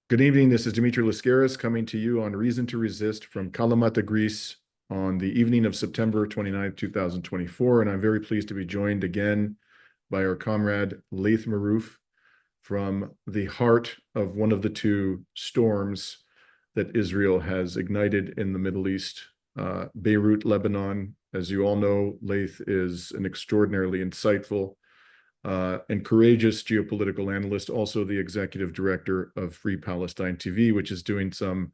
Good evening. This is Dimitri Lascaris coming to you on Reason to Resist from Kalamata, Greece on the evening of September 29th, 2024. And I'm very pleased to be joined again by our comrade Laith Marouf from the heart of one of the two storms that Israel has ignited in the Middle East, Beirut, Lebanon. As you all know, Laith is an extraordinarily insightful and courageous geopolitical analyst, also the executive director of Free Palestine TV, which is doing some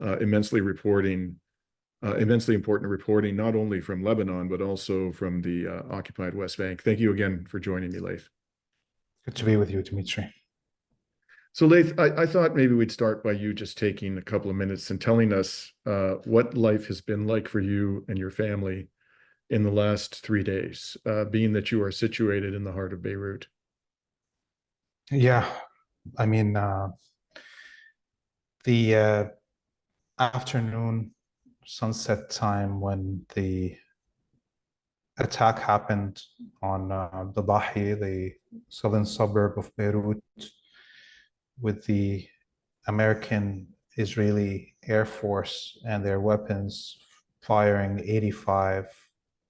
immensely important reporting, not only from Lebanon, but also from the occupied West Bank. Thank you again for joining me, Laith. Good to be with you, Dimitri. So, Laith, I thought maybe we'd start by you just taking a couple of minutes and telling us what life has been like for you and your family in the last 3 days, being that you are situated in the heart of Beirut. Yeah, I mean, the afternoon sunset time when the attack happened on the Dahi, the southern suburb of Beirut, with the American Israeli Air Force and their weapons firing 85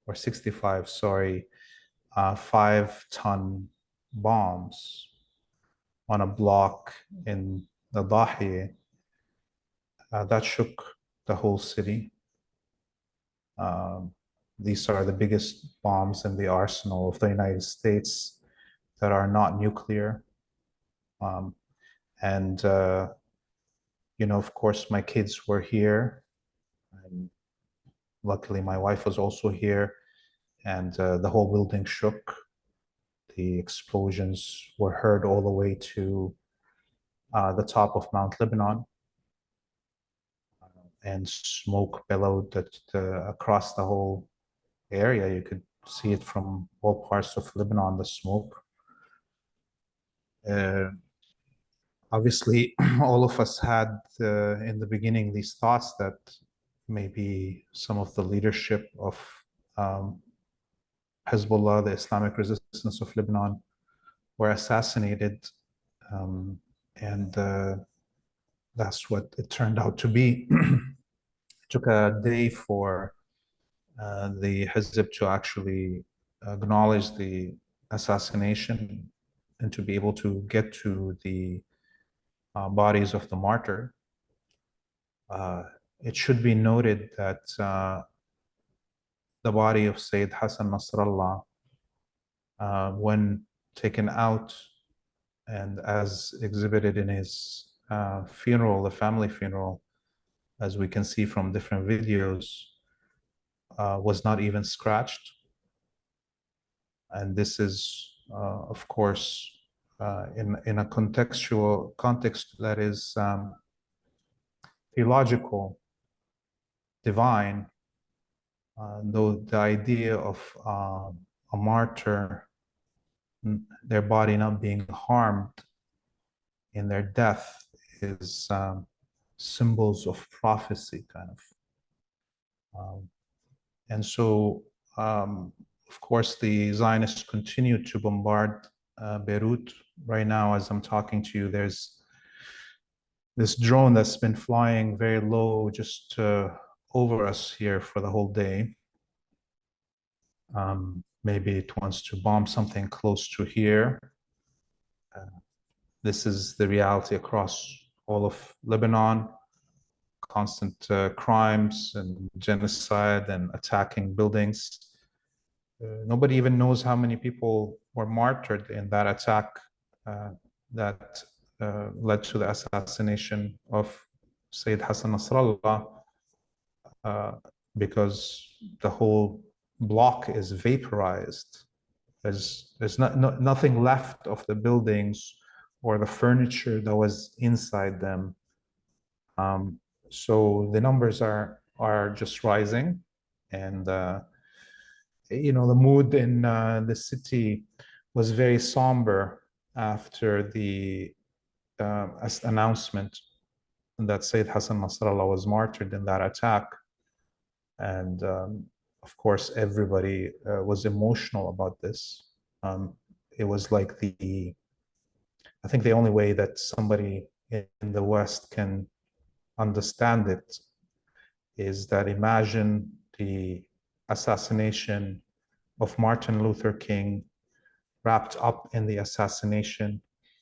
or 65, sorry, 5-ton bombs on a block in the Dahi. That shook the whole city. These are the biggest bombs in the arsenal of the United States that are not nuclear. Of course, my kids were here. And luckily, my wife was also here, and the whole building shook. The explosions were heard all the way to the top of Mount Lebanon, and smoke billowed across the whole area. You could see it from all parts of Lebanon, the smoke. Obviously, all of us had in the beginning these thoughts that maybe some of the leadership of Hezbollah, the Islamic resistance of Lebanon, were assassinated, and that's what it turned out to be. It took a day for the Hezb to actually acknowledge the assassination and to be able to get to the bodies of the martyr. It should be noted that the body of Sayyid Hassan Nasrallah, when taken out and as exhibited in his funeral, the family funeral, as we can see from different videos, was not even scratched. And this is, of course, in a context that is theological, divine, though the idea of a martyr, their body not being harmed in their death, is symbols of prophecy, kind of. And so, of course, the Zionists continue to bombard Beirut. Right now, as I'm talking to you, there's this drone that's been flying very low just over us here for the whole day. Maybe it wants to bomb something close to here. This is the reality across all of Lebanon. Constant crimes and genocide and attacking buildings. Nobody even knows how many people were martyred in that attack that led to the assassination of Sayyid Hassan Nasrallah, because the whole block is vaporized. There's nothing left of the buildings or the furniture that was inside them. So the numbers are just rising, and the mood in the city was very somber after the announcement that Sayyid Hassan Nasrallah was martyred in that attack. And of course, everybody was emotional about this. It was like I think the only way that somebody in the West can understand it is that imagine the assassination of Martin Luther King wrapped up in the assassination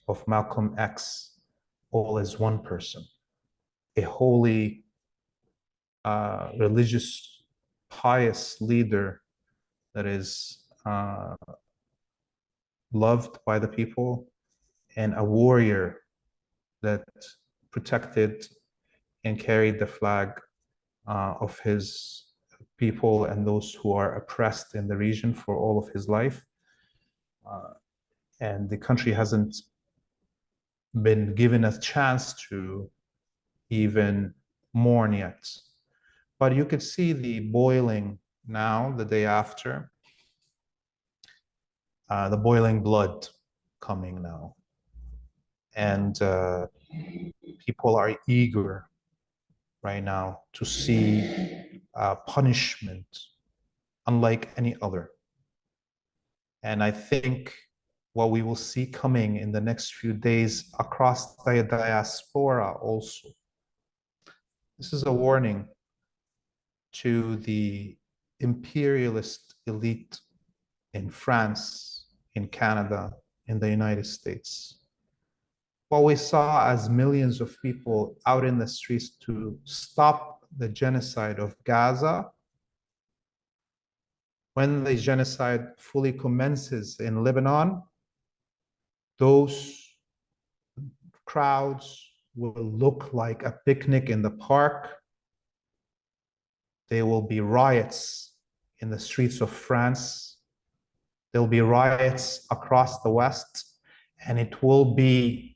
of Malcolm X, all as one person, a holy, religious, pious leader that is loved by the people, and a warrior that protected and carried the flag of his people and those who are oppressed in the region for all of his life. And the country hasn't been given a chance to even mourn yet. But you could see the boiling now, the day after, the boiling blood coming now. And people are eager right now to see punishment unlike any other. And I think what we will see coming in the next few days across the diaspora also. This is a warning to the imperialist elite in France, in Canada, in the United States. What we saw as millions of people out in the streets to stop the genocide of Gaza, when the genocide fully commences in Lebanon, those crowds will look like a picnic in the park. There will be riots in the streets of France. There will be riots across the West, and the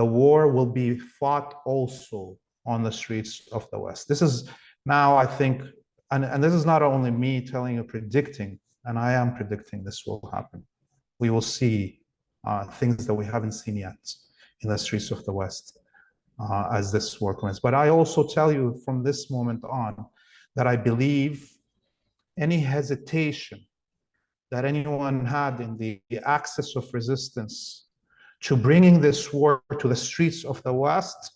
war will be fought also on the streets of the West. This is now, I think, and this is not only me telling you, predicting, and I am predicting this will happen. We will see things that we haven't seen yet in the streets of the West as this war commences. But I also tell you from this moment on that I believe any hesitation that anyone had in the axis of resistance to bringing this war to the streets of the West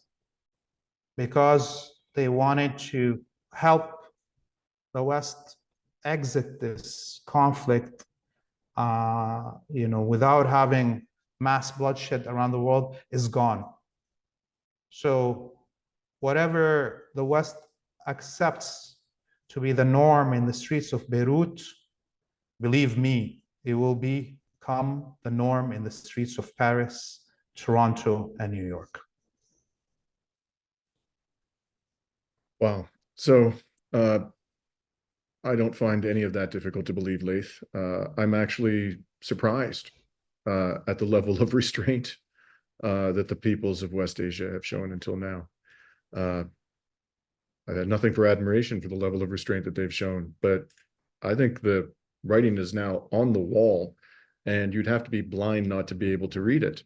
because they wanted to help the West exit this conflict, without having mass bloodshed around the world, is gone. So whatever the West accepts to be the norm in the streets of Beirut, believe me, it will become the norm in the streets of Paris, Toronto, and New York. Wow. So I don't find any of that difficult to believe, Laith. I'm actually surprised at the level of restraint that the peoples of West Asia have shown until now. I've had nothing for admiration for the level of restraint that they've shown, but I think the writing is now on the wall, and you'd have to be blind not to be able to read it.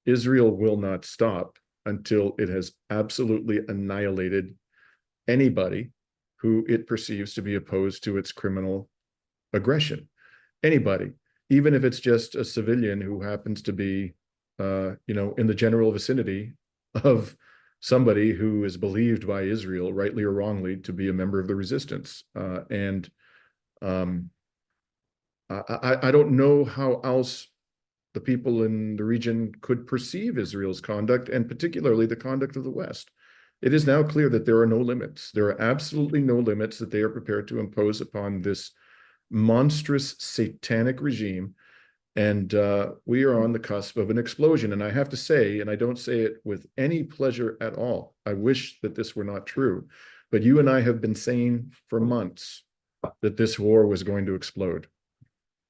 Israel will not stop until it has absolutely annihilated anybody who it perceives to be opposed to its criminal aggression. Anybody, even if it's just a civilian who happens to be, in the general vicinity of somebody who is believed by Israel, rightly or wrongly, to be a member of the resistance. I don't know how else the people in the region could perceive Israel's conduct, and particularly the conduct of the West. It is now clear that there are no limits. There are absolutely no limits that they are prepared to impose upon this monstrous satanic regime. And we are on the cusp of an explosion. And I have to say, and I don't say it with any pleasure at all, I wish that this were not true, but you and I have been saying for months that this war was going to explode.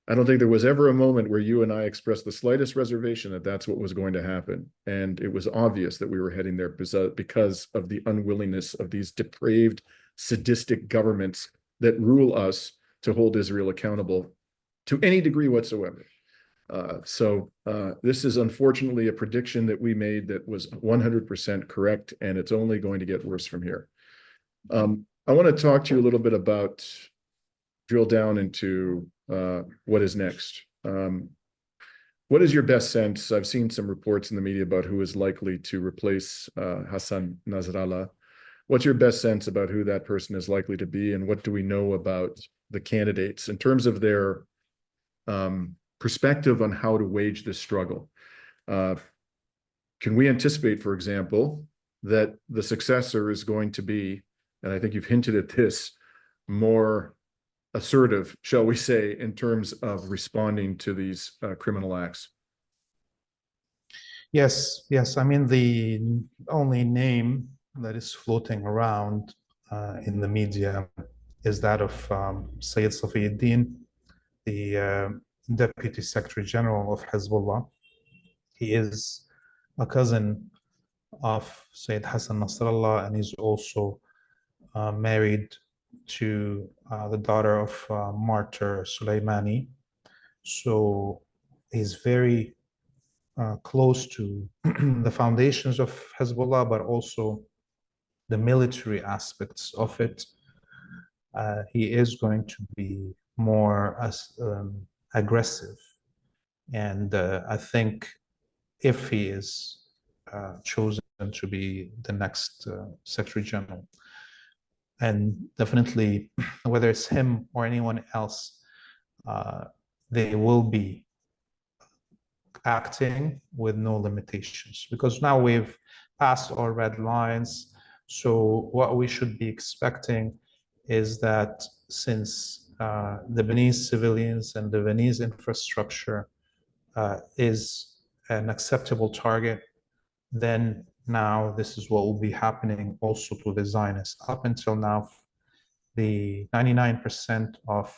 I don't think there was ever a moment where you and I expressed the slightest reservation that that's what was going to happen. And it was obvious that we were heading there because of the unwillingness of these depraved, sadistic governments that rule us to hold Israel accountable to any degree whatsoever. This is unfortunately a prediction that we made that was 100% correct, and it's only going to get worse from here. I want to talk to you a little bit about, drill down into what is next. What is your best sense? I've seen some reports in the media about who is likely to replace Hassan Nasrallah. What's your best sense about who that person is likely to be, and what do we know about the candidates in terms of their perspective on how to wage this struggle? Can we anticipate, for example, that the successor is going to be, and I think you've hinted at this, more assertive, shall we say, in terms of responding to these criminal acts? Yes, yes. I mean, the only name that is floating around in the media is that of Sayyid Safiuddin, the Deputy Secretary General of Hezbollah. He is a cousin of Sayyid Hassan Nasrallah, and he's also married to the daughter of martyr Soleimani. So he's very close to the foundations of Hezbollah, but also the military aspects of it. He is going to be more aggressive. And I think if he is chosen to be the next Secretary General, and definitely whether it's him or anyone else, they will be acting with no limitations, because now we've passed our red lines. So what we should be expecting is that since Lebanese civilians and Lebanese infrastructure is an acceptable target, then now this is what will be happening also to the Zionists. Up until now, the 99% of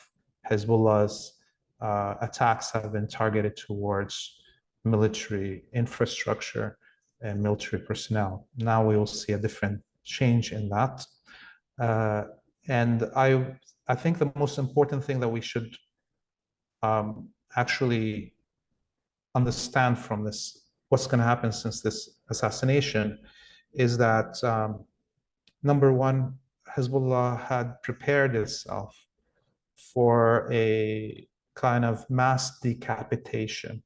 Hezbollah's attacks have been targeted towards military infrastructure and military personnel. Now we will see a different change in that. And I think the most important thing that we should actually understand from this, what's going to happen since this assassination, is that number one, Hezbollah had prepared itself for a kind of mass decapitation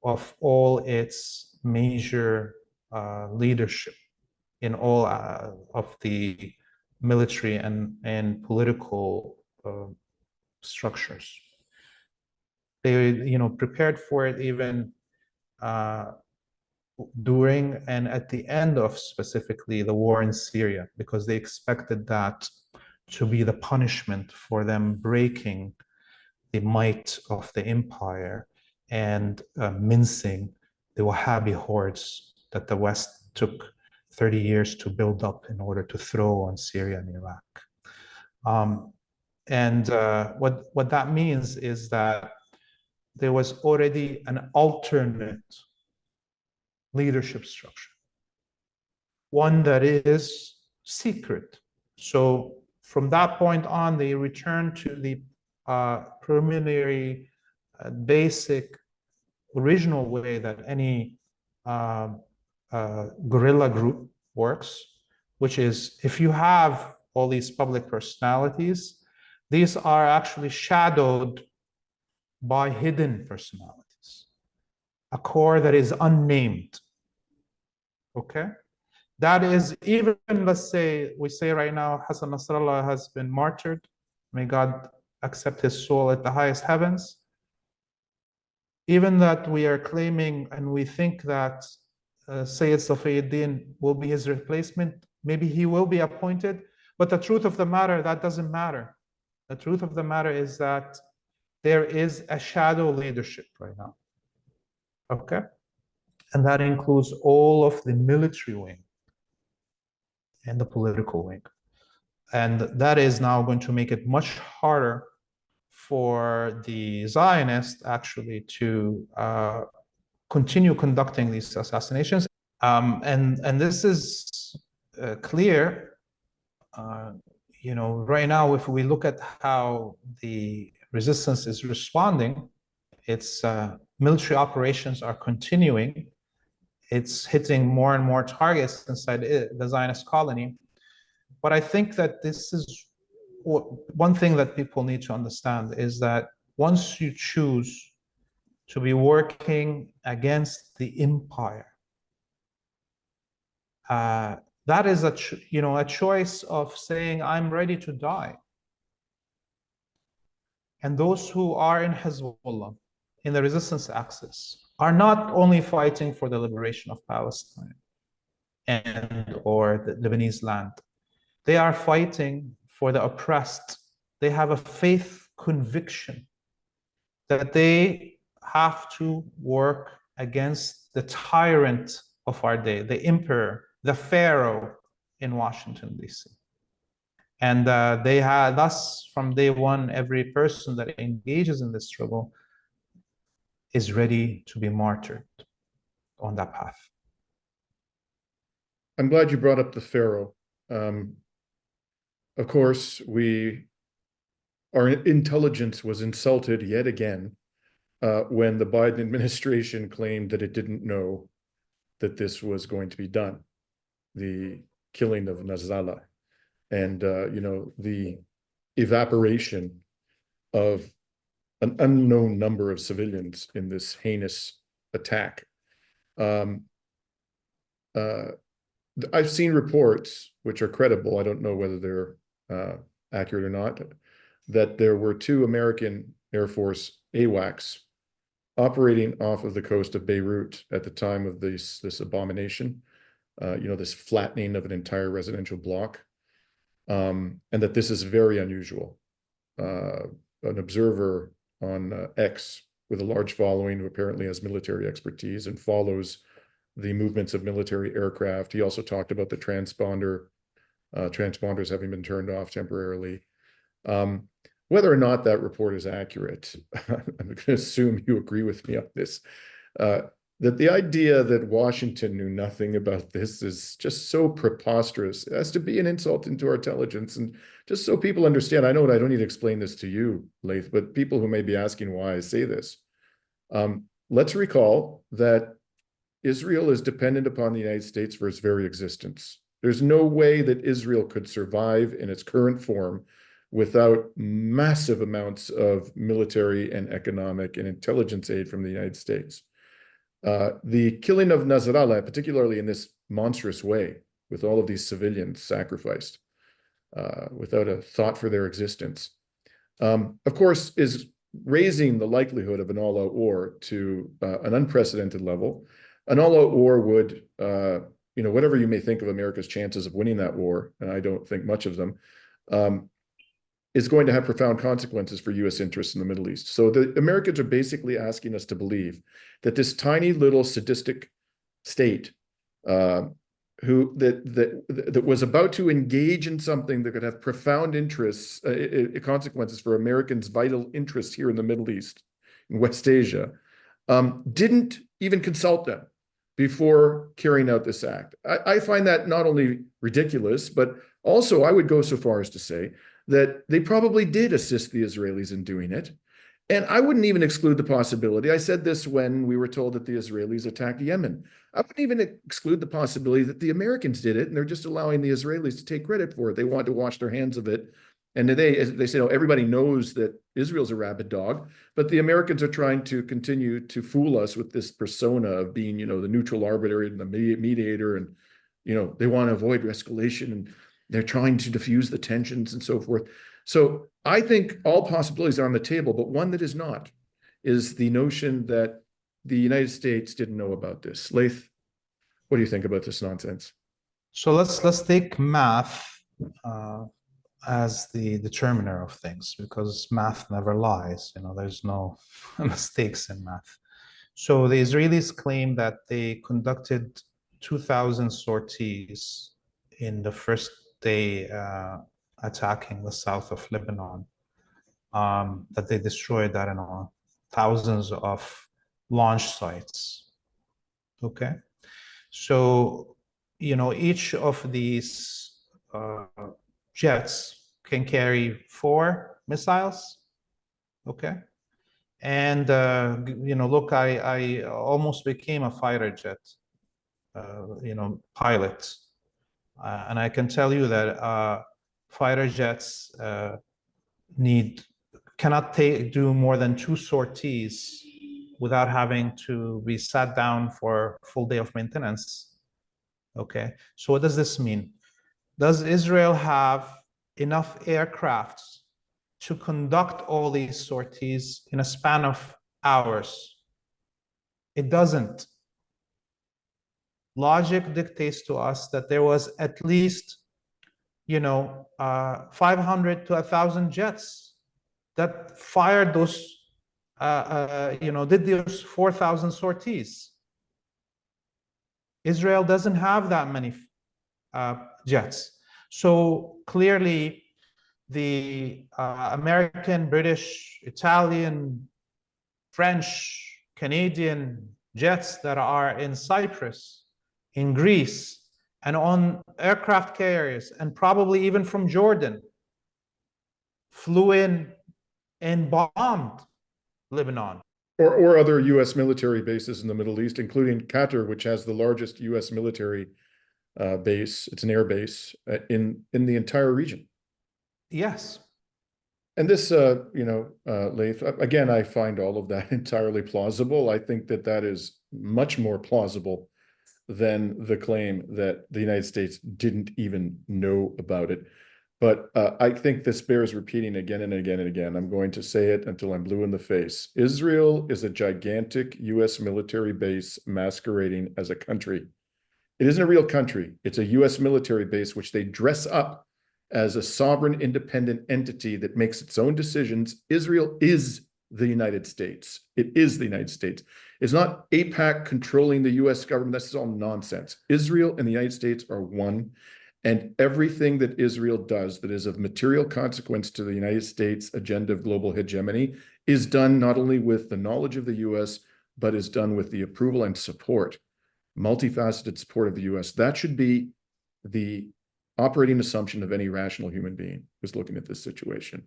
of all its major leadership in all of the military and political structures. They, prepared for it even during and at the end of specifically the war in Syria, because they expected that to be the punishment for them breaking the might of the empire and mincing the Wahhabi hordes that the West took 30 years to build up in order to throw on Syria and Iraq. What that means is that there was already an alternate leadership structure, one that is secret. So from that point on, they return to the preliminary, basic, original way that any guerrilla group works, which is if you have all these public personalities, these are actually shadowed by hidden personalities, a core that is unnamed. Okay? That is, even, let's say, we say right now, Hassan Nasrallah has been martyred. May God accept his soul at the highest heavens. Even that we are claiming and we think that Sayyid Safiuddin will be his replacement, maybe he will be appointed, but the truth of the matter, that doesn't matter. The truth of the matter is that there is a shadow leadership right now. Okay? And that includes all of the military wing and the political wing. And that is now going to make it much harder for the Zionists actually to continue conducting these assassinations. And this is clear. Right now, if we look at how the resistance is responding, its military operations are continuing. It's hitting more and more targets inside the Zionist colony. But I think that this is one thing that people need to understand, is that once you choose to be working against the empire. That is a choice of saying, I'm ready to die. And those who are in Hezbollah, in the resistance axis, are not only fighting for the liberation of Palestine and or the Lebanese land. They are fighting for the oppressed. They have a faith conviction that they have to work against the tyrant of our day, the emperor, the pharaoh in Washington, D.C. And they had, thus, from day one, every person that engages in this struggle is ready to be martyred on that path. I'm glad you brought up the pharaoh. Of course, our intelligence was insulted yet again when the Biden administration claimed that it didn't know that this was going to be done, the killing of Nasrallah, and the evaporation of an unknown number of civilians in this heinous attack. I've seen reports, which are credible, I don't know whether they're accurate or not, that there were 2 American Air Force AWACS operating off of the coast of Beirut at the time of this abomination, this flattening of an entire residential block, and that this is very unusual. An observer on X with a large following who apparently has military expertise and follows the movements of military aircraft. He also talked about the transponders having been turned off temporarily. Whether or not that report is accurate, I'm going to assume you agree with me on this, that the idea that Washington knew nothing about this is just so preposterous. It has to be an insult into our intelligence. And just so people understand, I know I don't need to explain this to you, Laith, but people who may be asking why I say this, let's recall that Israel is dependent upon the United States for its very existence. There's no way that Israel could survive in its current form without massive amounts of military and economic and intelligence aid from the United States. The killing of Nasrallah, particularly in this monstrous way, with all of these civilians sacrificed, without a thought for their existence, of course, is raising the likelihood of an all-out war to an unprecedented level. An all-out war would, whatever you may think of America's chances of winning that war, and I don't think much of them, is going to have profound consequences for U.S. interests in the Middle East. So the Americans are basically asking us to believe that this tiny little sadistic state that was about to engage in something that could have profound interests, consequences for Americans' vital interests here in the Middle East, in West Asia, didn't even consult them before carrying out this act. I find that not only ridiculous, but also I would go so far as to say that they probably did assist the Israelis in doing it. And I wouldn't even exclude the possibility. I said this when we were told that the Israelis attacked Yemen. I wouldn't even exclude the possibility that the Americans did it and they're just allowing the Israelis to take credit for it. They want to wash their hands of it. And they say, oh, everybody knows that Israel's a rabid dog, but the Americans are trying to continue to fool us with this persona of being, the neutral arbiter and the mediator. And, they want to avoid escalation and they're trying to diffuse the tensions and so forth. So I think all possibilities are on the table, but one that is not is the notion that the United States didn't know about this. Laith, what do you think about this nonsense? So let's take math as the determiner of things, because math never lies. There's no mistakes in math. So the Israelis claim that they conducted 2,000 sorties in the first day attacking the south of Lebanon, that they destroyed, I don't know, thousands of launch sites. Okay. So, each of these jets can carry 4 missiles. Okay. And, look, I almost became a fighter jet, pilot. And I can tell you that fighter jets cannot do more than 2 sorties without having to be sat down for a full day of maintenance. Okay, so what does this mean? Does Israel have enough aircrafts to conduct all these sorties in a span of hours? It doesn't. Logic dictates to us that there was at least, 500 to 1,000 jets that fired those, did those 4,000 sorties. Israel doesn't have that many jets. So clearly, the American, British, Italian, French, Canadian jets that are in Cyprus, in Greece, and on aircraft carriers, and probably even from Jordan, flew in and bombed Lebanon. Or other U.S. military bases in the Middle East, including Qatar, which has the largest U.S. military base. It's an air base in the entire region. Yes. And this, Laith, again, I find all of that entirely plausible. I think that is much more plausible than the claim that the United States didn't even know about it. But I think this bears repeating again and again and again. I'm going to say it until I'm blue in the face. Israel is a gigantic U.S. military base masquerading as a country. It isn't a real country. It's a U.S. military base, which they dress up as a sovereign, independent entity that makes its own decisions. Israel is the United States. It is the United States. It's not AIPAC controlling the U.S. government. This is all nonsense. Israel and the United States are one. And everything that Israel does that is of material consequence to the United States agenda of global hegemony is done not only with the knowledge of the U.S., but is done with the approval and support, multifaceted support of the U.S. That should be the operating assumption of any rational human being who's looking at this situation.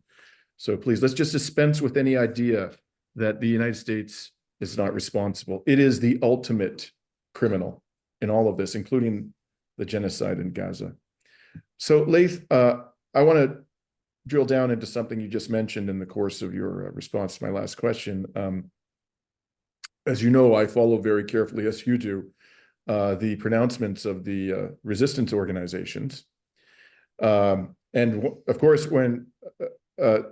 So please, let's just dispense with any idea that the United States is not responsible. It is the ultimate criminal in all of this, including the genocide in Gaza. So Laith, I want to drill down into something you just mentioned in the course of your response to my last question. As you know, I follow very carefully, as you do, the pronouncements of the resistance organizations. And of course, when Sayyid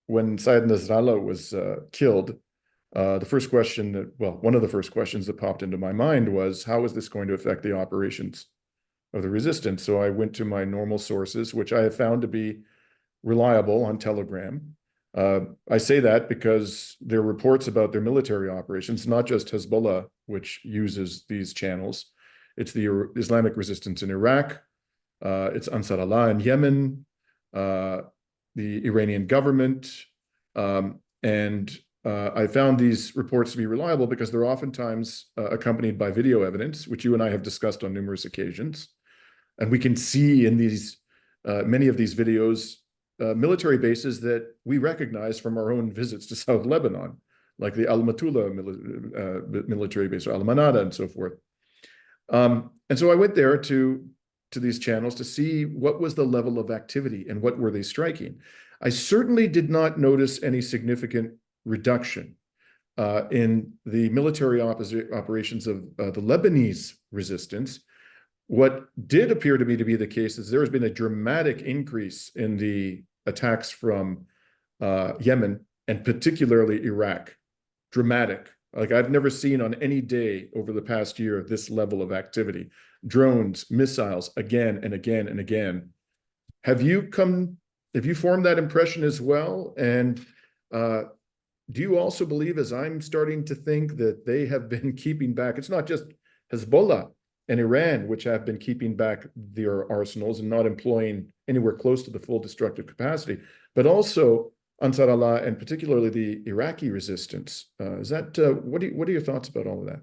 Nasrallah was killed, the first question one of the first questions that popped into my mind was, how is this going to affect the operations of the resistance? So I went to my normal sources, which I have found to be reliable on Telegram. I say that because there are reports about their military operations, not just Hezbollah, which uses these channels. It's the Islamic resistance in Iraq. It's Nasrallah in Yemen, the Iranian government. And I found these reports to be reliable because they're oftentimes accompanied by video evidence, which you and I have discussed on numerous occasions. And we can see in these many of these videos military bases that we recognize from our own visits to South Lebanon, like the al-Matula military base, or al-Manada, and so forth. And so I went there to these channels to see what was the level of activity and what were they striking. I certainly did not notice any significant reduction in the military operations of the Lebanese resistance. What did appear to me to be the case is there has been a dramatic increase in the attacks from Yemen and particularly Iraq. Dramatic. Like I've never seen on any day over the past year this level of activity. Drones, missiles, again and again and again. Have you formed that impression as well? And do you also believe, as I'm starting to think, that they have been keeping back? It's not just Hezbollah and Iran, which have been keeping back their arsenals and not employing anywhere close to the full destructive capacity, but also Nasrallah and particularly the Iraqi resistance. What are your thoughts about all of that?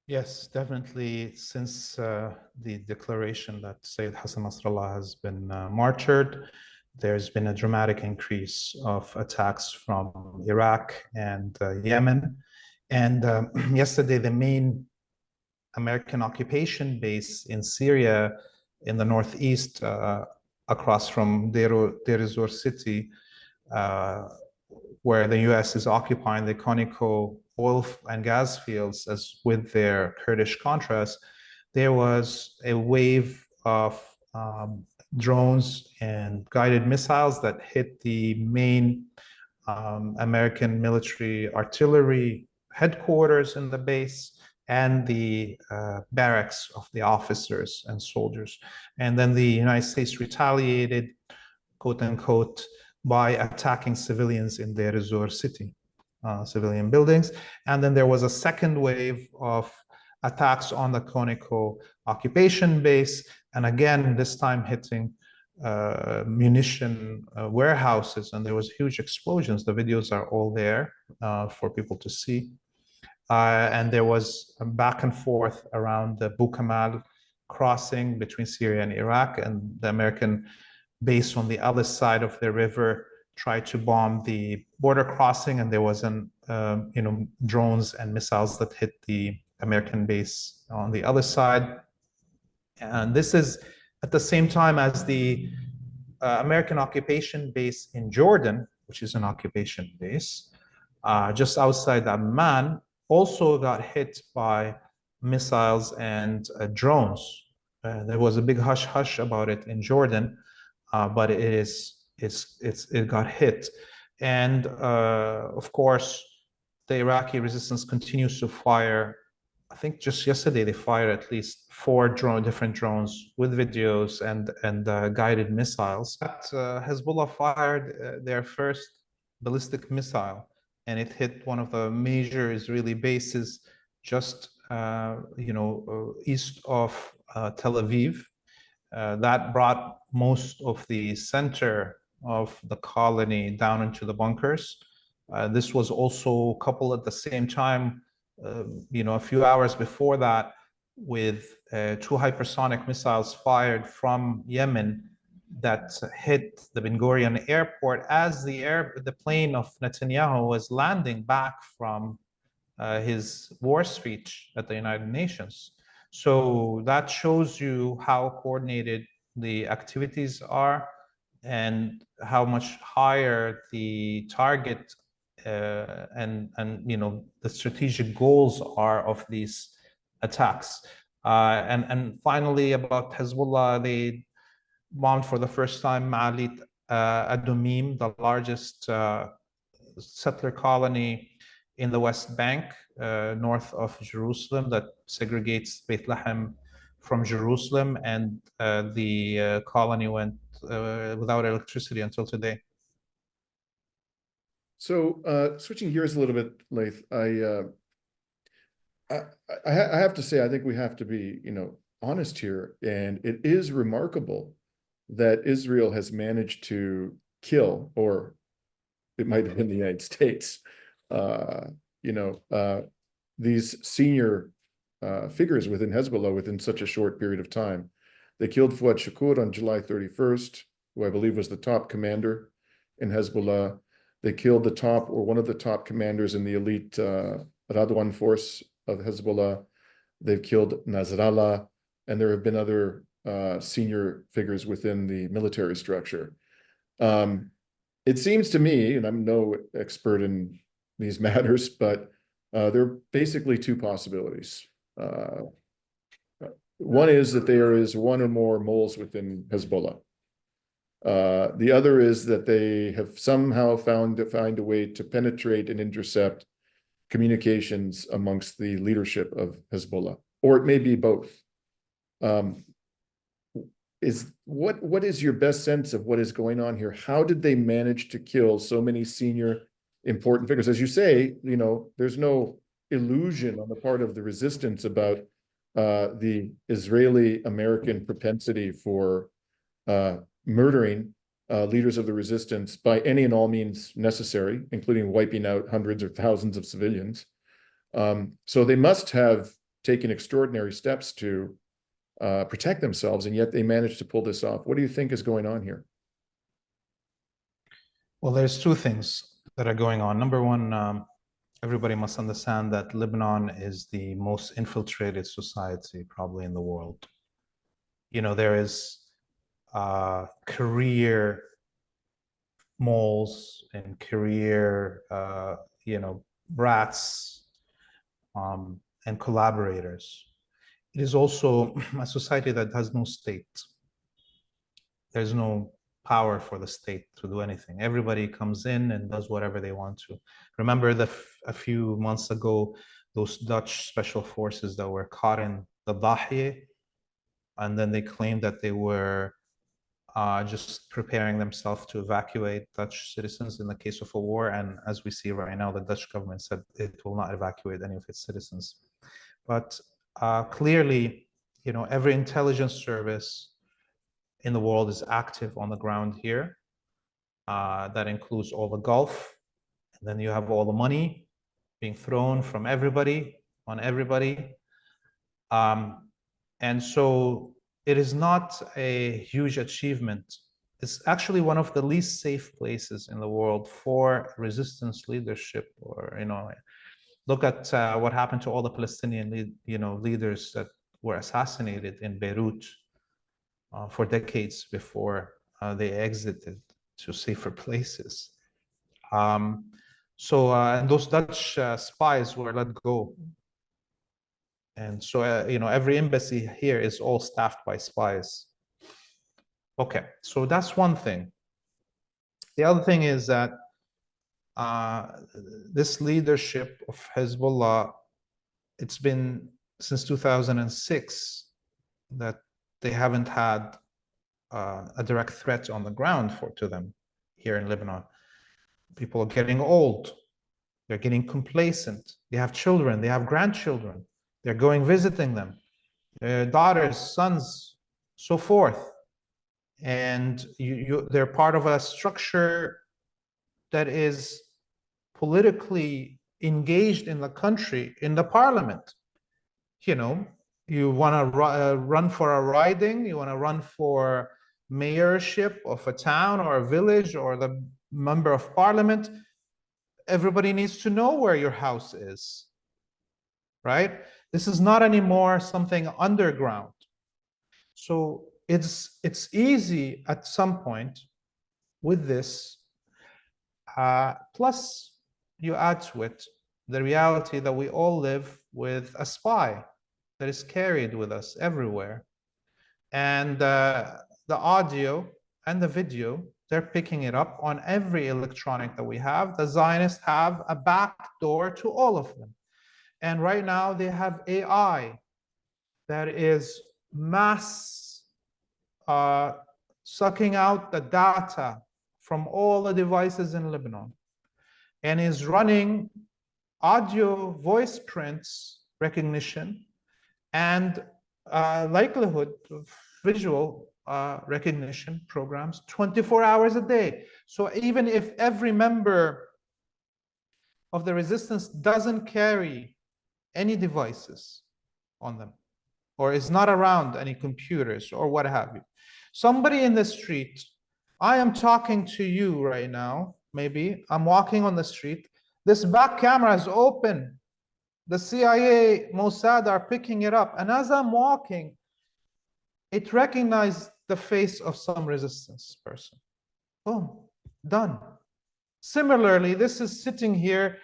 Yes, definitely. Since the declaration that Sayyid Hassan Nasrallah has been martyred, there's been a dramatic increase of attacks from Iraq and Yemen. And yesterday, the main American occupation base in Syria, in the northeast, across from Deir ez-Zor city, where the U.S. is occupying the Conoco oil and gas fields as with their Kurdish contrast, there was a wave of drones and guided missiles that hit the main American military artillery headquarters in the base and the barracks of the officers and soldiers. And then the United States retaliated, quote unquote, by attacking civilians in Deir ez-Zor city, civilian buildings. And then there was a second wave of attacks on the Conoco occupation base. And again, this time hitting munition warehouses, and there was huge explosions. The videos are all there for people to see. And there was a back and forth around the Bukamal crossing between Syria and Iraq, and the American base on the other side of the river tried to bomb the border crossing, and there was drones and missiles that hit the American base on the other side. And this is at the same time as the American occupation base in Jordan, which is an occupation base, just outside Amman, also got hit by missiles and drones. There was a big hush-hush about it in Jordan, but it got hit. And of course, the Iraqi resistance continues to fire. I think just yesterday they fired at least 4 different drones with videos and guided missiles. Hezbollah fired their first ballistic missile, and it hit one of the major Israeli bases just east of Tel Aviv. That brought most of the center of the colony down into the bunkers. This was also coupled at the same time, a few hours before that, with 2 hypersonic missiles fired from Yemen that hit the Ben Gurion airport as the plane of Netanyahu was landing back from his war speech at the United Nations. So that shows you how coordinated the activities are and how much higher the target and the strategic goals are of these attacks. And finally, about Hezbollah, they bombed for the first time Ma'alit Adumim, the largest settler colony in the West Bank, north of Jerusalem, that segregates Bethlehem from Jerusalem, and the colony went without electricity until today. So switching gears a little bit, Laith, I have to say, I think we have to be, honest here, and it is remarkable that Israel has managed to kill, or it might have been the United States, these senior figures within Hezbollah within such a short period of time. They killed Fuad Shakur on July 31st, who I believe was the top commander in Hezbollah. They killed the top, or one of the top commanders in the elite Radwan force of Hezbollah. They've killed Nasrallah, and there have been other senior figures within the military structure. It seems to me, and I'm no expert in these matters, but there are basically 2 possibilities. One is that there is 1 or more moles within Hezbollah. The other is that they have somehow find a way to penetrate and intercept communications amongst the leadership of Hezbollah, or it may be both. What is your best sense of what is going on here? How did they manage to kill so many senior important figures? As you say, there's no illusion on the part of the resistance about the Israeli-American propensity for murdering leaders of the resistance by any and all means necessary, including wiping out hundreds or thousands of civilians. So they must have taken extraordinary steps to protect themselves, and yet they managed to pull this off. What do you think is going on here? Well, there's 2 things that are going on. Number one, everybody must understand that Lebanon is the most infiltrated society probably in the world. There is career moles and career, brats and collaborators. It is also a society that has no state. There's no power for the state to do anything. Everybody comes in and does whatever they want to. Remember a few months ago, those Dutch special forces that were caught in the Dahieh, and then they claimed that they were just preparing themselves to evacuate Dutch citizens in the case of a war. And as we see right now, the Dutch government said it will not evacuate any of its citizens. But clearly, you know, every intelligence service in the world is active on the ground here. That includes all the Gulf. And then you have all the money being thrown from everybody on everybody. And so it is not a huge achievement. It's actually one of the least safe places in the world for resistance leadership, or, you know, look at what happened to all the Palestinian, you know, leaders that were assassinated in Beirut for decades before they exited to safer places. And those Dutch spies were let go. And so, you know, every embassy here is all staffed by spies. Okay, so that's one thing. The other thing is that this leadership of Hezbollah, it's been since 2006 that they haven't had a direct threat on the ground to them here in Lebanon. People are getting old. They're getting complacent. They have children. They have grandchildren. They're going visiting them, their daughters, sons, so forth. And they're part of a structure that is politically engaged in the country, in the parliament. You know, you want to run for a riding, you want to run for mayorship of a town or a village or the member of parliament, everybody needs to know where your house is, right? This is not anymore something underground. So it's easy at some point with this. Plus, you add to it the reality that we all live with a spy that is carried with us everywhere. And the audio and the video, they're picking it up on every electronic that we have. The Zionists have a back door to all of them. And right now they have AI that is mass sucking out the data from all the devices in Lebanon and is running audio voice prints recognition and likelihood of visual recognition programs 24 hours a day. So even if every member of the resistance doesn't carry any devices on them or is not around any computers or what have you, somebody in the street, I am talking to you right now, maybe I'm walking on the street, this back camera is open, the CIA, Mossad are picking it up, and as I'm walking, it recognized the face of some resistance person. Boom, done. Similarly, this is sitting here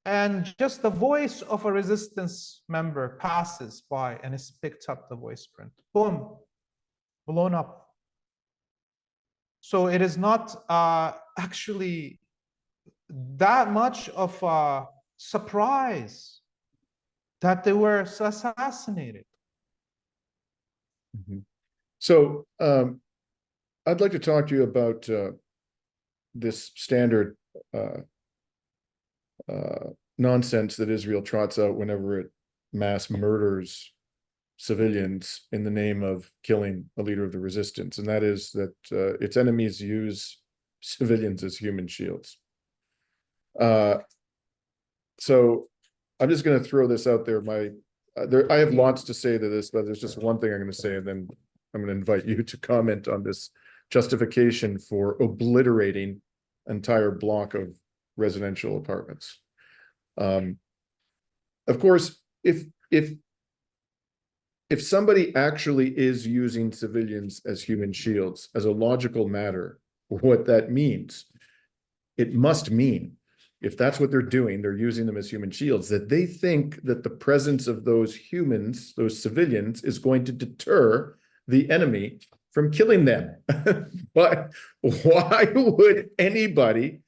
and just the voice of a resistance member passes by and is picked up the voice print. Boom, blown up. So it is not actually that much of a surprise that they were assassinated. Mm-hmm. So I'd like to talk to you about this standard nonsense that Israel trots out whenever it mass murders civilians in the name of killing a leader of the resistance, and that is that its enemies use civilians as human shields. So I'm just going to throw this out there. I have lots to say to this, but there's just one thing I'm going to say, and then I'm going to invite you to comment on this justification for obliterating an entire block of residential apartments. Of course, if somebody actually is using civilians as human shields, as a logical matter, what that means, it must mean if that's what they're doing, they're using them as human shields, that they think that the presence of those humans, those civilians, is going to deter the enemy from killing them. But why would anybody,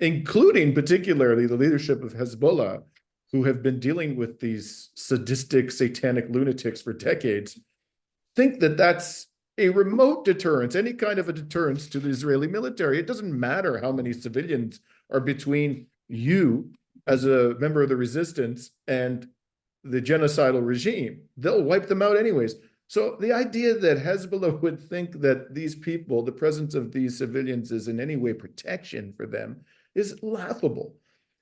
including particularly the leadership of Hezbollah, who have been dealing with these sadistic, satanic lunatics for decades, think that that's a remote deterrence, any kind of a deterrence to the Israeli military? It doesn't matter how many civilians are between you as a member of the resistance and the genocidal regime. They'll wipe them out anyways. So the idea that Hezbollah would think that these people, the presence of these civilians, is in any way protection for them is laughable.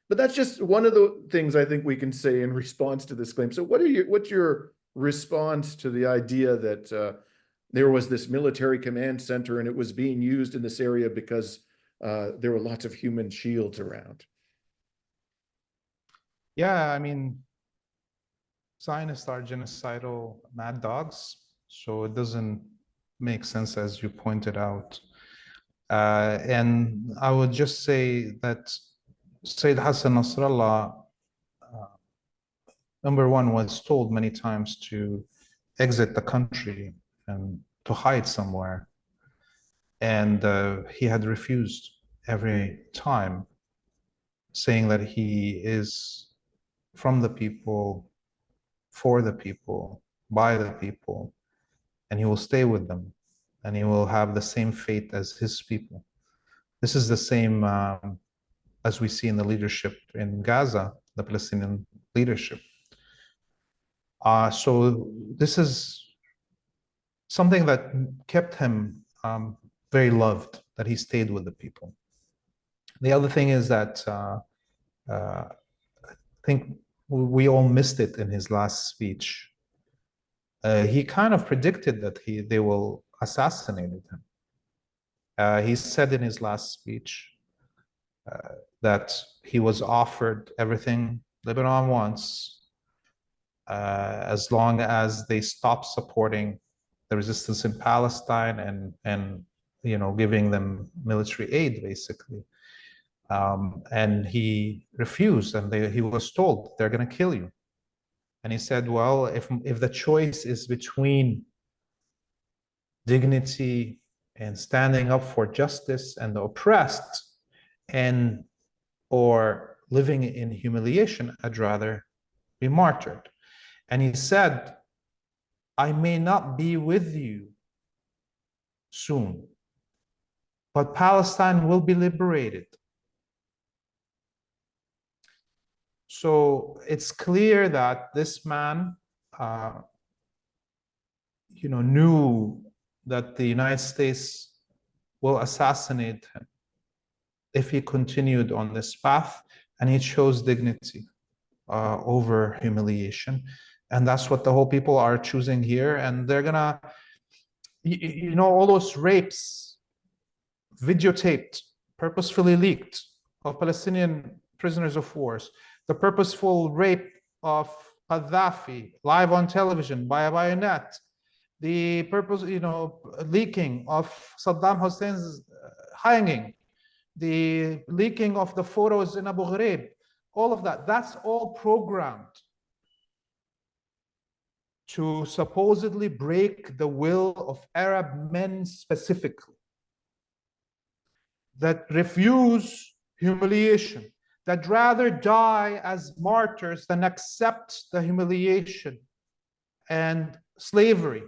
But that's just one of the things I think we can say in response to this claim. So what's your response to the idea that there was this military command center and it was being used in this area because there were lots of human shields around? Yeah, I mean, Zionists are genocidal mad dogs, so it doesn't make sense, as you pointed out. And I would just say that Sayyid Hassan Nasrallah, number one, was told many times to exit the country and to hide somewhere. And he had refused every time, saying that he is from the people, for the people, by the people, and he will stay with them, and he will have the same fate as his people. This is the same as we see in the leadership in Gaza, the Palestinian leadership. So this is something that kept him very loved, that he stayed with the people. The other thing is that I think we all missed it in his last speech. He kind of predicted that they will assassinate him. He said in his last speech that he was offered everything Lebanon wants as long as they stop supporting the resistance in Palestine and giving them military aid, basically. And he refused, and he was told they're going to kill you. And he said, well, if the choice is between dignity and standing up for justice and the oppressed or living in humiliation, I'd rather be martyred. And he said, I may not be with you soon, but Palestine will be liberated. So it's clear that this man, knew that the United States will assassinate him if he continued on this path, and he chose dignity over humiliation. And that's what the whole people are choosing here. And they're gonna, all those rapes, videotaped, purposefully leaked, of Palestinian prisoners of war, the purposeful rape of Gaddafi live on television by a bayonet, the leaking of Saddam Hussein's hanging, the leaking of the photos in Abu Ghraib, all of that's all programmed to supposedly break the will of Arab men specifically, that refuse humiliation, that rather die as martyrs than accept the humiliation and slavery.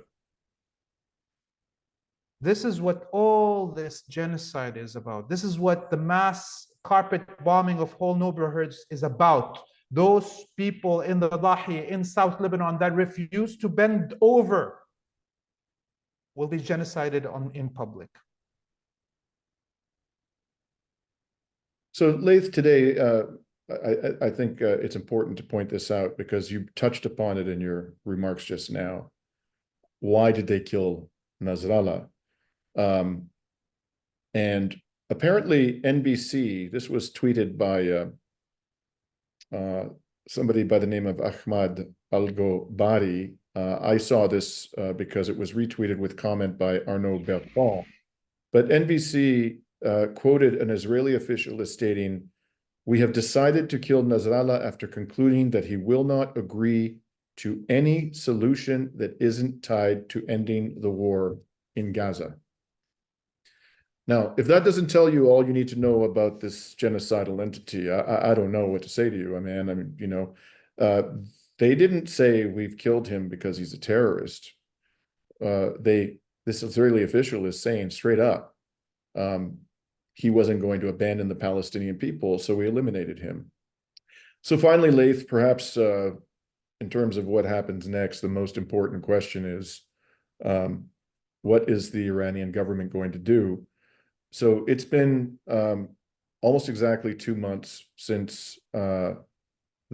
This is what all this genocide is about. This is what the mass carpet bombing of whole neighborhoods is about. Those people in the Dahi, in South Lebanon, that refuse to bend over will be genocided in public. So Laith, today, I think it's important to point this out because you touched upon it in your remarks just now. Why did they kill Nasrallah? And apparently NBC, this was tweeted by somebody by the name of Ahmad Al-Gobari. I saw this because it was retweeted with comment by Arnaud Bertrand. But NBC quoted an Israeli official as stating, We have decided to kill Nasrallah after concluding that he will not agree to any solution that isn't tied to ending the war in Gaza. Now, if that doesn't tell you all you need to know about this genocidal entity, I don't know what to say to you. I mean, they didn't say we've killed him because he's a terrorist. This Israeli official is saying straight up, he wasn't going to abandon the Palestinian people, so we eliminated him. So finally, Laith, perhaps in terms of what happens next, the most important question is, what is the Iranian government going to do? So it's been almost exactly 2 months since the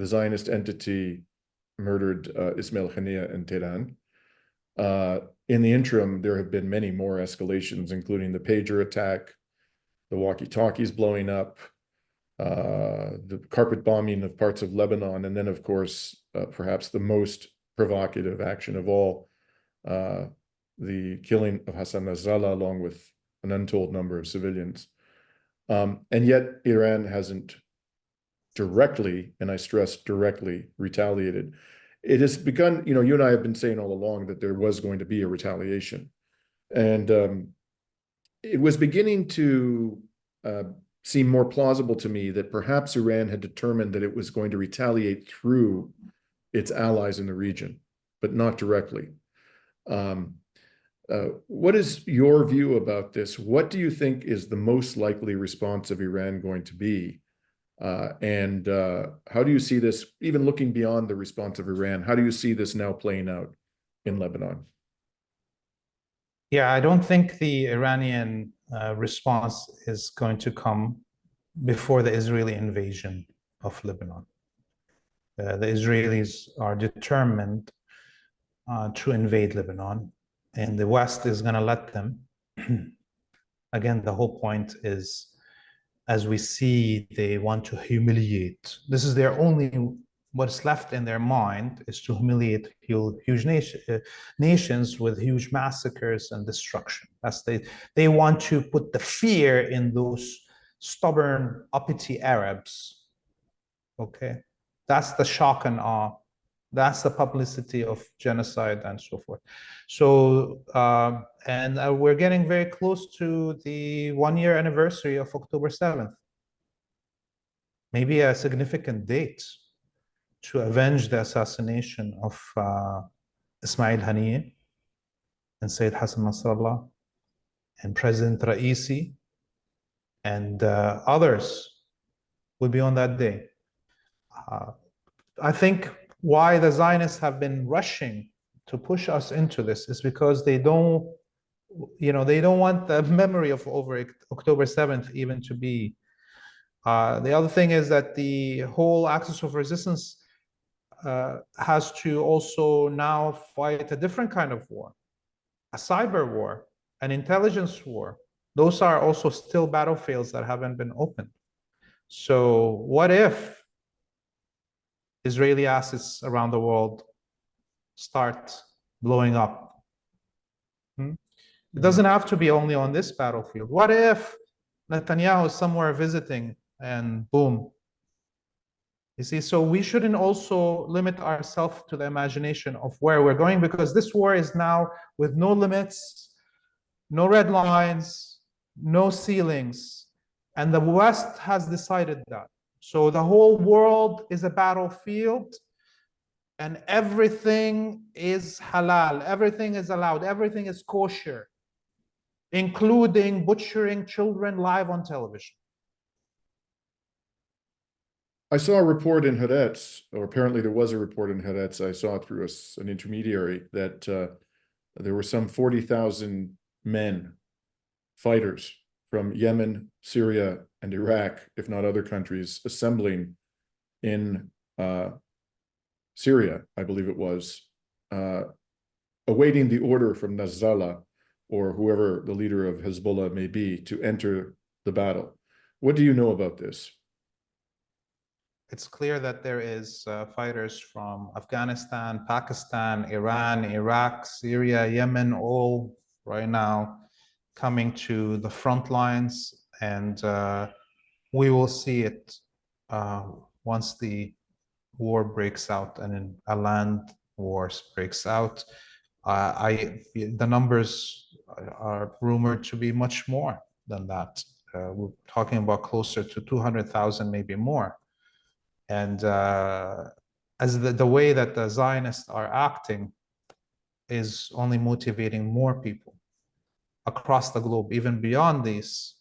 Zionist entity murdered Ismail Haniyeh in Tehran. In the interim, there have been many more escalations, including the pager attack, the walkie-talkies blowing up, the carpet bombing of parts of Lebanon, and then, of course, perhaps the most provocative action of all, the killing of Hassan Nasrallah, along with an untold number of civilians. And yet Iran hasn't directly, and I stress directly, retaliated. It has begun, you and I have been saying all along that there was going to be a retaliation. And it was beginning to seem more plausible to me that perhaps Iran had determined that it was going to retaliate through its allies in the region, but not directly. What is your view about this? What do you think is the most likely response of Iran going to be? And how do you see this, even looking beyond the response of Iran, how do you see this now playing out in Lebanon? Yeah, I don't think the Iranian response is going to come before the Israeli invasion of Lebanon. The Israelis are determined to invade Lebanon, and the West is going to let them. Again, the whole point is, as we see, they want to humiliate. This is their only, what's left in their mind is to humiliate huge nations with huge massacres and destruction. They want to put the fear in those stubborn, uppity Arabs. Okay, that's the shock and awe. That's the publicity of genocide and so forth. So, we're getting very close to the 1-year anniversary of October 7th. Maybe a significant date to avenge the assassination of Ismail Haniyeh and Sayyid Hassan Nasrallah and President Raisi and others will be on that day. I think why the Zionists have been rushing to push us into this is because they don't want the memory of October 7th even to be. The other thing is that the whole axis of resistance has to also now fight a different kind of war, a cyber war, an intelligence war. Those are also still battlefields that haven't been opened. So what if Israeli assets around the world start blowing up? It doesn't have to be only on this battlefield. What if Netanyahu is somewhere visiting and boom? You see, so we shouldn't also limit ourselves to the imagination of where we're going, because this war is now with no limits, no red lines, no ceilings. And the West has decided that. So the whole world is a battlefield, and everything is halal, everything is allowed, everything is kosher, including butchering children live on television. I saw a report in Haaretz, or apparently there was a report in Haaretz, I saw it through an intermediary, that there were some 40,000 men, fighters from Yemen, Syria, and Iraq, if not other countries, assembling in Syria, I believe it was, awaiting the order from Nasrallah, or whoever the leader of Hezbollah may be, to enter the battle. What do you know about this? It's clear that there is fighters from Afghanistan, Pakistan, Iran, Iraq, Syria, Yemen, all right now coming to the front lines, and we will see it once the war breaks out and then a land wars breaks out, the numbers are rumored to be much more than that. We're talking about closer to 200,000, maybe more. And as the way that the Zionists are acting is only motivating more people across the globe, even beyond these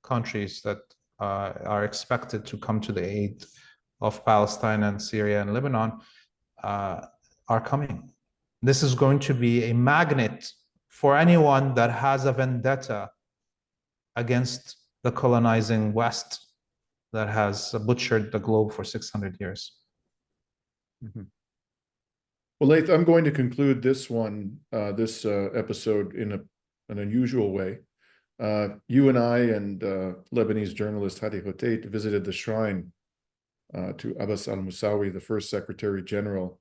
countries that are expected to come to the aid of Palestine and Syria and Lebanon, are coming. This is going to be a magnet for anyone that has a vendetta against the colonizing West that has butchered the globe for 600 years. Mm-hmm. Well, Laith, I'm going to conclude this one, this episode in an unusual way. You and I and Lebanese journalist Hadi Hotait visited the shrine to Abbas al-Musawi, the first Secretary General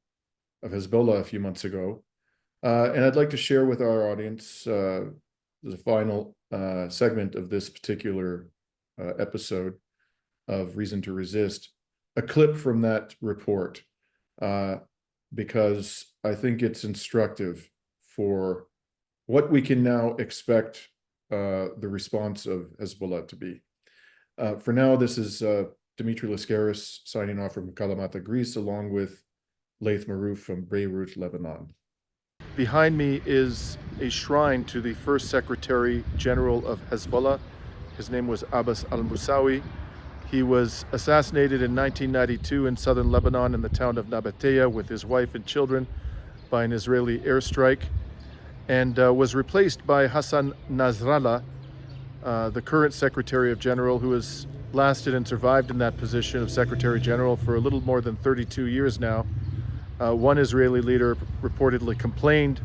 of Hezbollah, a few months ago. And I'd like to share with our audience, the final segment of this particular episode of Reason to Resist, a clip from that report, because I think it's instructive for what we can now expect the response of Hezbollah to be. For now, this is Dimitri Lascaris signing off from Kalamata, Greece, along with Laith Marouf from Beirut, Lebanon. Behind me is a shrine to the first Secretary General of Hezbollah. His name was Abbas al-Musawi. He was assassinated in 1992 in southern Lebanon in the town of Nabatea with his wife and children by an Israeli airstrike, and was replaced by Hassan Nasrallah, the current Secretary of General, who has lasted and survived in that position of Secretary General for a little more than 32 years now. One Israeli leader reportedly complained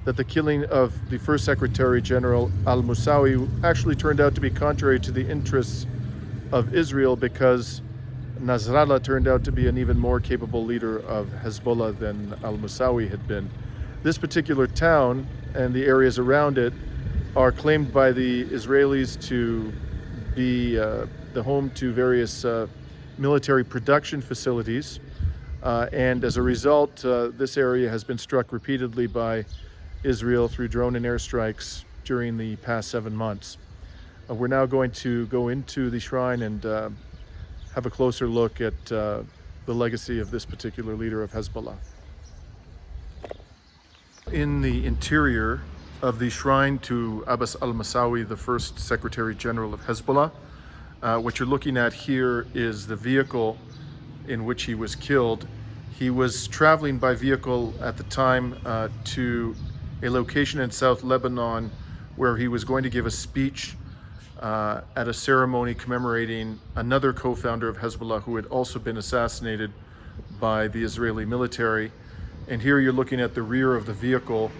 that the killing of the first Secretary General al-Musawi actually turned out to be contrary to the interests of Israel, because Nasrallah turned out to be an even more capable leader of Hezbollah than al-Musawi had been. This particular town and the areas around it are claimed by the Israelis to be the home to various military production facilities. And as a result, this area has been struck repeatedly by Israel through drone and airstrikes during the past 7 months. We're now going to go into the shrine and have a closer look at the legacy of this particular leader of Hezbollah. In the interior of the shrine to Abbas al-Musawi, the first Secretary General of Hezbollah, what you're looking at here is the vehicle in which he was killed. He was traveling by vehicle at the time to a location in South Lebanon where he was going to give a speech at a ceremony commemorating another co-founder of Hezbollah who had also been assassinated by the Israeli military. And here you're looking at the rear of the vehicle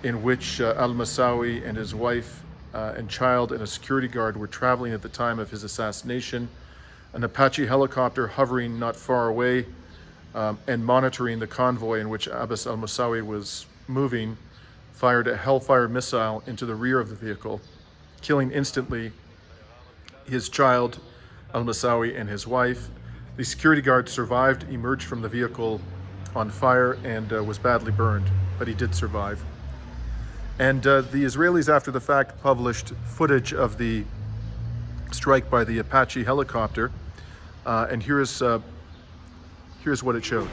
in which al-Musawi and his wife and child and a security guard were traveling at the time of his assassination. An Apache helicopter hovering not far away and monitoring the convoy in which Abbas al-Musawi was moving fired a Hellfire missile into the rear of the vehicle, killing instantly his child, al-Musawi, and his wife. The security guard survived, emerged from the vehicle on fire, and was badly burned, but he did survive. And the Israelis, after the fact, published footage of the strike by the Apache helicopter, and here's what it showed.